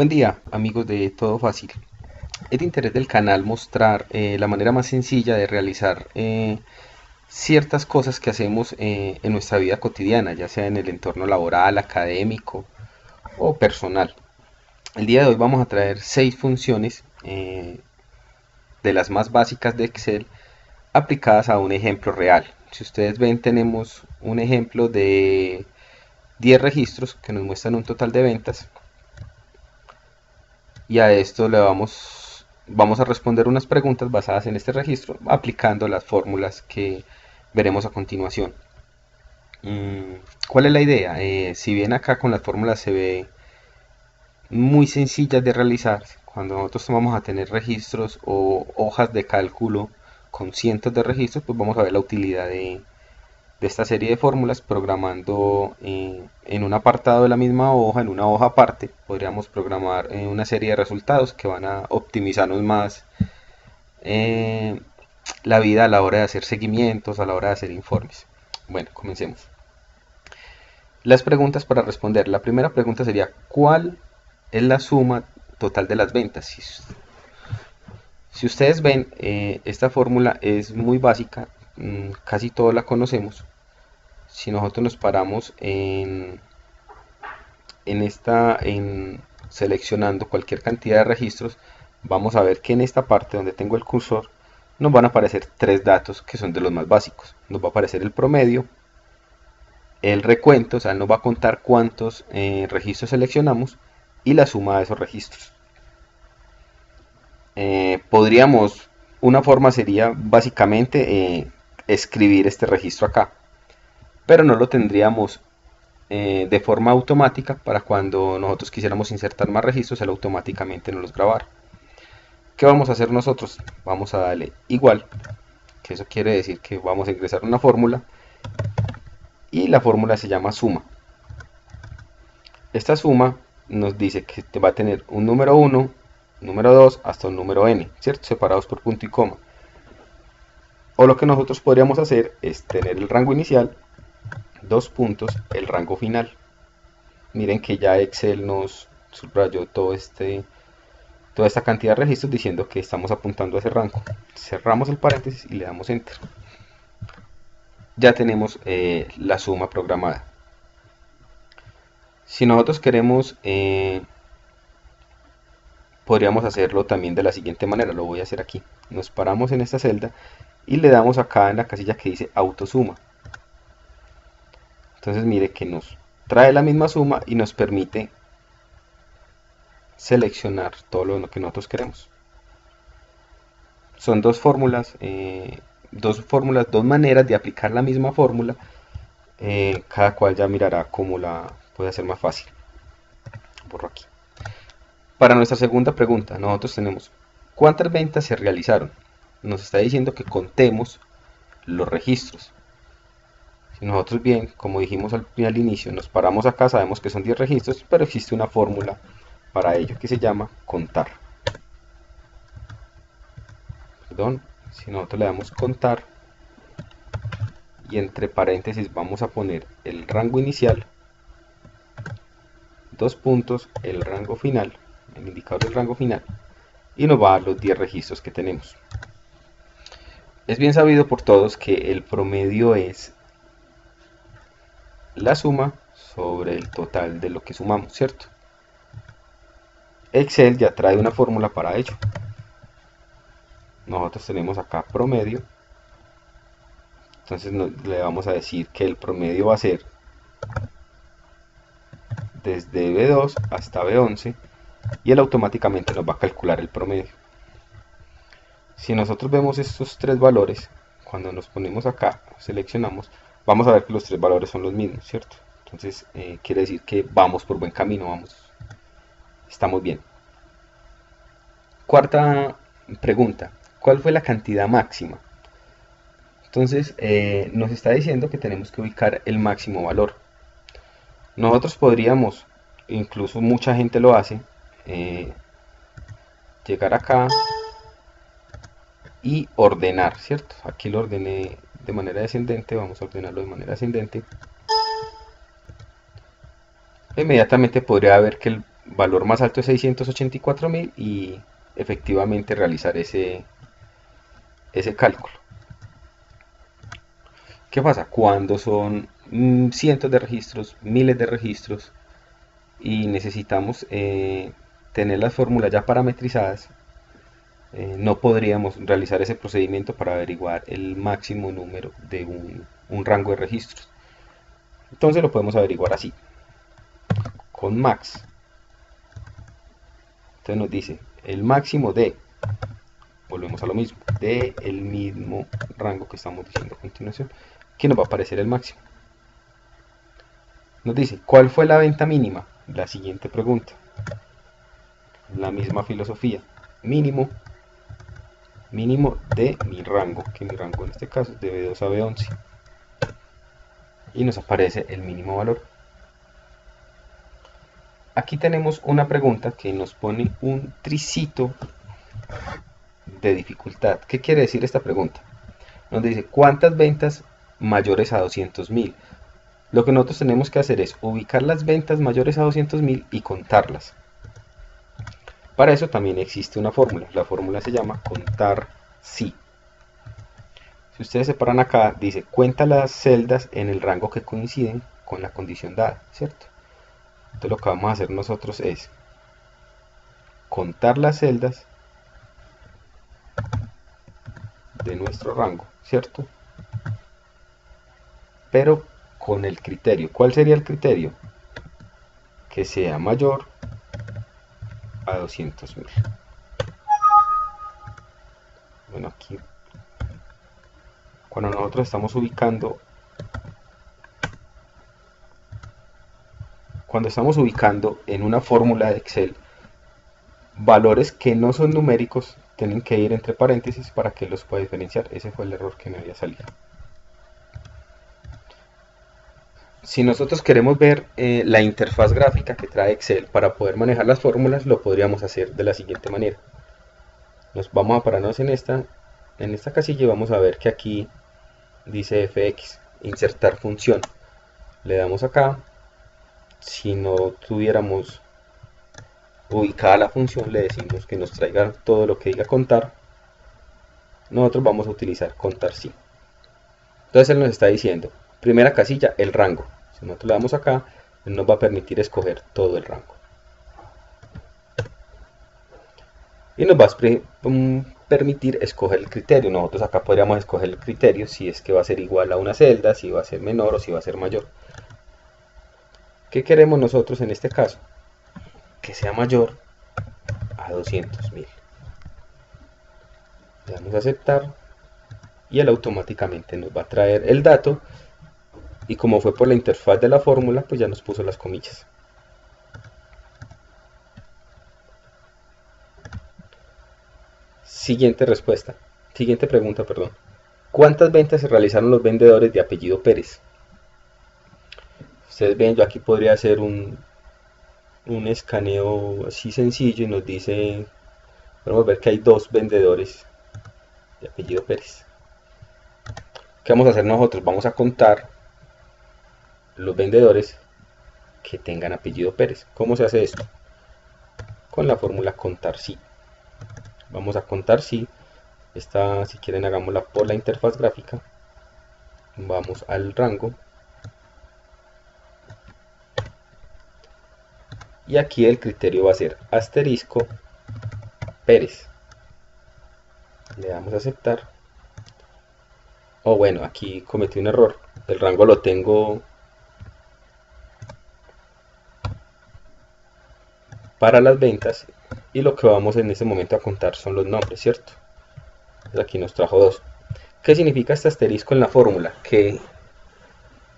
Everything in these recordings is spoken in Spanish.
Buen día, amigos de Todo Fácil. Es de interés del canal mostrar la manera más sencilla de realizar ciertas cosas que hacemos en nuestra vida cotidiana, ya sea en el entorno laboral, académico o personal. El día de hoy vamos a traer 6 funciones de las más básicas de Excel aplicadas a un ejemplo real. Si ustedes ven, tenemos un ejemplo de 10 registros que nos muestran un total de ventas y a esto vamos a responder unas preguntas basadas en este registro aplicando las fórmulas que veremos a continuación. ¿Cuál es la idea? Si bien acá con las fórmulas se ve muy sencillas de realizar, cuando nosotros vamos a tener registros o hojas de cálculo con cientos de registros, pues vamos a ver la utilidad de esta serie de fórmulas programando en un apartado de la misma hoja, en una hoja aparte, podríamos programar una serie de resultados que van a optimizarnos más eh, la vida a la hora de hacer seguimientos, a la hora de hacer informes. Bueno, comencemos. Las preguntas para responder. La primera pregunta sería, ¿cuál es la suma total de las ventas? Si ustedes ven, esta fórmula es muy básica, casi todos la conocemos. Si nosotros nos paramos en seleccionando cualquier cantidad de registros, vamos a ver que en esta parte donde tengo el cursor nos van a aparecer tres datos que son de los más básicos. Nos va a aparecer el promedio, el recuento, o sea, nos va a contar cuántos registros seleccionamos y la suma de esos registros. Una forma sería básicamente escribir este registro acá, pero no lo tendríamos de forma automática para cuando nosotros quisiéramos insertar más registros, él automáticamente nos los grabara. ¿Qué vamos a hacer nosotros? Vamos a darle igual, que eso quiere decir que vamos a ingresar una fórmula y la fórmula se llama suma. Esta suma nos dice que va a tener un número 1, número 2 hasta un número n, ¿cierto? Separados por punto y coma. O lo que nosotros podríamos hacer es tener el rango inicial, dos puntos, el rango final. Miren que ya Excel nos subrayó toda esta cantidad de registros diciendo que estamos apuntando a ese rango. Cerramos el paréntesis y le damos enter. Ya tenemos la suma programada. Si nosotros queremos, podríamos hacerlo también de la siguiente manera. Lo voy a hacer aquí. Nos paramos en esta celda y le damos acá en la casilla que dice autosuma. Entonces mire que nos trae la misma suma y nos permite seleccionar todo lo que nosotros queremos. Son dos maneras de aplicar la misma fórmula. Cada cual ya mirará cómo la puede hacer más fácil. Borro aquí. Para nuestra segunda pregunta, nosotros tenemos ¿cuántas ventas se realizaron? Nos está diciendo que contemos los registros. Si nosotros bien, como dijimos al inicio, nos paramos acá, sabemos que son 10 registros, pero existe una fórmula para ello que se llama contar. Perdón, si nosotros le damos contar y entre paréntesis vamos a poner el rango inicial, dos puntos, el rango final, el indicador del rango final, y nos va a dar los 10 registros que tenemos. Es bien sabido por todos que el promedio es la suma sobre el total de lo que sumamos, ¿cierto? Excel ya trae una fórmula para ello. Nosotros tenemos acá promedio, entonces le vamos a decir que el promedio va a ser desde B2 hasta B11 y él automáticamente nos va a calcular el promedio. Si nosotros vemos estos tres valores, cuando nos ponemos acá, seleccionamos, vamos a ver que los tres valores son los mismos, ¿cierto? Entonces quiere decir que vamos por buen camino, estamos bien. Cuarta pregunta, ¿cuál fue la cantidad máxima? Entonces nos está diciendo que tenemos que ubicar el máximo valor. Nosotros podríamos, incluso mucha gente lo hace, llegar acá y ordenar, ¿cierto? Aquí lo ordené de manera descendente, vamos a ordenarlo de manera ascendente. Inmediatamente podría ver que valor más alto es 684.000 y efectivamente realizar ese cálculo. ¿Qué pasa? Cuando son cientos de registros, miles de registros y necesitamos tener las fórmulas ya parametrizadas, no podríamos realizar ese procedimiento para averiguar el máximo número de un rango de registros. Entonces lo podemos averiguar así, con max. Entonces nos dice el máximo de, volvemos a lo mismo, de el mismo rango que estamos diciendo a continuación, que nos va a aparecer el máximo. Nos dice, ¿cuál fue la venta mínima? La siguiente pregunta. La misma filosofía. Mínimo de mi rango, que mi rango en este caso es de B2 a B11. Y nos aparece el mínimo valor. Aquí tenemos una pregunta que nos pone un tricito de dificultad. ¿Qué quiere decir esta pregunta? Nos dice, ¿cuántas ventas mayores a 200.000? Lo que nosotros tenemos que hacer es ubicar las ventas mayores a 200.000 y contarlas. Para eso también existe una fórmula. La fórmula se llama contar si. Si ustedes se paran acá, dice cuenta las celdas en el rango que coinciden con la condición dada, ¿cierto? Entonces lo que vamos a hacer nosotros es contar las celdas de nuestro rango, ¿cierto? Pero con el criterio. ¿Cuál sería el criterio? Que sea mayor a 200.000. Bueno, aquí cuando nosotros estamos ubicando, en una fórmula de Excel valores que no son numéricos, tienen que ir entre paréntesis para que los pueda diferenciar. Ese fue el error que me había salido. Si nosotros queremos ver la interfaz gráfica que trae Excel para poder manejar las fórmulas, lo podríamos hacer de la siguiente manera. Nos vamos a pararnos en esta casilla y vamos a ver que aquí dice fx, insertar función. Le damos acá. Si no tuviéramos ubicada la función, le decimos que nos traiga todo lo que diga contar. Nosotros vamos a utilizar contar si. Entonces él nos está diciendo, primera casilla, el rango. Si nosotros le damos acá, él nos va a permitir escoger todo el rango. Y nos va a permitir escoger el criterio. Nosotros acá podríamos escoger el criterio si es que va a ser igual a una celda, si va a ser menor o si va a ser mayor. ¿Qué queremos nosotros en este caso? Que sea mayor a 200.000. Le damos a aceptar y él automáticamente nos va a traer el dato, y como fue por la interfaz de la fórmula, pues ya nos puso las comillas. Siguiente pregunta, perdón. ¿Cuántas ventas se realizaron los vendedores de apellido Pérez? Ustedes ven, yo aquí podría hacer un escaneo así sencillo y nos dice, podemos ver que hay 2 vendedores de apellido Pérez. ¿Qué vamos a hacer nosotros? Vamos a contar los vendedores que tengan apellido Pérez. ¿Cómo se hace esto? Con la fórmula contar si. Vamos a contar si. Esta, si quieren, hagámosla por la interfaz gráfica. Vamos al rango. Y aquí el criterio va a ser asterisco Pérez. Le damos a aceptar. O bueno, aquí cometí un error. El rango lo tengo para las ventas y lo que vamos en este momento a contar son los nombres, ¿cierto? Entonces aquí nos trajo 2. ¿Qué significa este asterisco en la fórmula? Que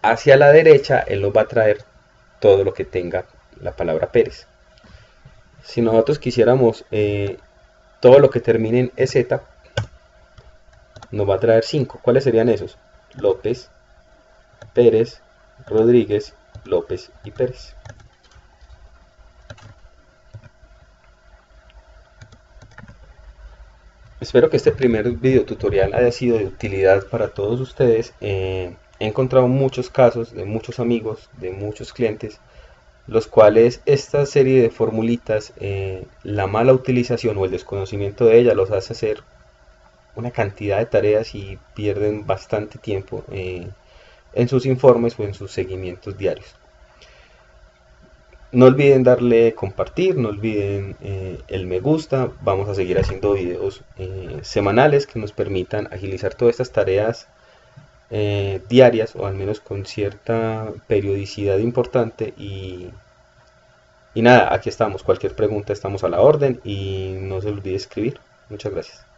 hacia la derecha él nos va a traer todo lo que tenga la palabra Pérez. Si nosotros quisiéramos todo lo que termine en EZ, nos va a traer 5. ¿Cuáles serían esos? López, Pérez, Rodríguez, López y Pérez. Espero que este primer video tutorial haya sido de utilidad para todos ustedes. He encontrado muchos casos de muchos amigos, de muchos clientes los cuales esta serie de formulitas, la mala utilización o el desconocimiento de ella los hace hacer una cantidad de tareas y pierden bastante tiempo en sus informes o en sus seguimientos diarios. No olviden darle compartir, no olviden el me gusta. Vamos a seguir haciendo videos semanales que nos permitan agilizar todas estas tareas diarias o al menos con cierta periodicidad importante. Y nada, aquí estamos. Cualquier pregunta estamos a la orden y no se olvide escribir. Muchas gracias.